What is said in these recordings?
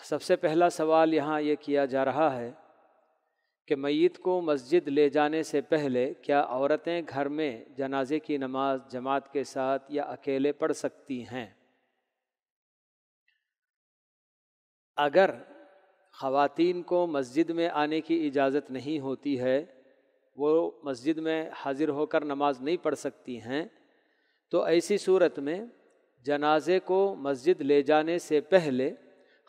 سب سے پہلا سوال یہاں یہ کیا جا رہا ہے کہ میت کو مسجد لے جانے سے پہلے کیا عورتیں گھر میں جنازے کی نماز جماعت کے ساتھ یا اکیلے پڑھ سکتی ہیں؟ اگر خواتین کو مسجد میں آنے کی اجازت نہیں ہوتی ہے، وہ مسجد میں حاضر ہو کر نماز نہیں پڑھ سکتی ہیں، تو ایسی صورت میں جنازے کو مسجد لے جانے سے پہلے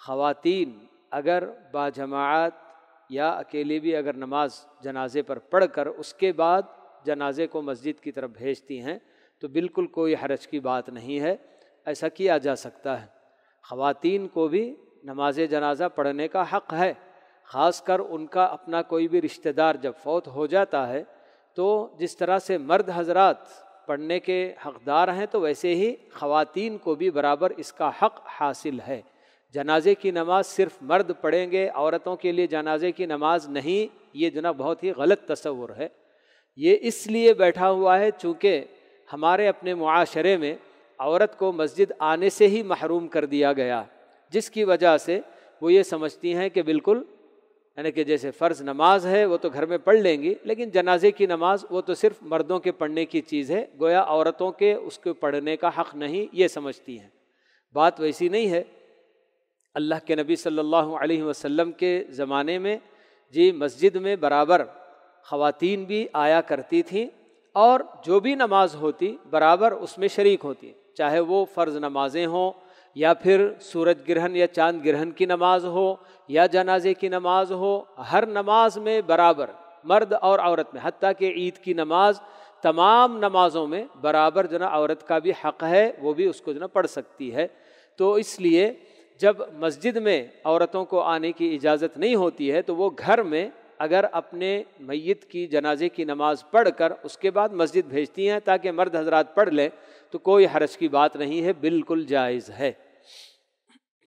خواتین اگر باجماعت یا اکیلے بھی اگر نماز جنازے پر پڑھ کر اس کے بعد جنازے کو مسجد کی طرف بھیجتی ہیں تو بالکل کوئی حرج کی بات نہیں ہے، ایسا کیا جا سکتا ہے۔ خواتین کو بھی نماز جنازہ پڑھنے کا حق ہے، خاص کر ان کا اپنا کوئی بھی رشتہ دار جب فوت ہو جاتا ہے تو جس طرح سے مرد حضرات پڑھنے کے حقدار ہیں تو ویسے ہی خواتین کو بھی برابر اس کا حق حاصل ہے۔ جنازے کی نماز صرف مرد پڑھیں گے، عورتوں کے لیے جنازے کی نماز نہیں، یہ جناب بہت ہی غلط تصور ہے۔ یہ اس لیے بیٹھا ہوا ہے چونکہ ہمارے اپنے معاشرے میں عورت کو مسجد آنے سے ہی محروم کر دیا گیا، جس کی وجہ سے وہ یہ سمجھتی ہیں کہ بالکل یعنی کہ جیسے فرض نماز ہے وہ تو گھر میں پڑھ لیں گی، لیکن جنازے کی نماز وہ تو صرف مردوں کے پڑھنے کی چیز ہے، گویا عورتوں کے اس کو پڑھنے کا حق نہیں، یہ سمجھتی ہیں۔ بات ویسی نہیں ہے۔ اللہ کے نبی صلی اللہ علیہ وسلم کے زمانے میں مسجد میں برابر خواتین بھی آیا کرتی تھیں اور جو بھی نماز ہوتی برابر اس میں شریک ہوتی، چاہے وہ فرض نمازیں ہوں یا پھر سورج گرہن یا چاند گرہن کی نماز ہو یا جنازے کی نماز ہو، ہر نماز میں برابر مرد اور عورت میں، حتیٰ کہ عید کی نماز تمام نمازوں میں برابر عورت کا بھی حق ہے، وہ بھی اس کو پڑھ سکتی ہے۔ تو اس لیے جب مسجد میں عورتوں کو آنے کی اجازت نہیں ہوتی ہے تو وہ گھر میں اگر اپنے میت کی جنازے کی نماز پڑھ کر اس کے بعد مسجد بھیجتی ہیں تاکہ مرد حضرات پڑھ لیں تو کوئی حرج کی بات نہیں ہے، بالکل جائز ہے۔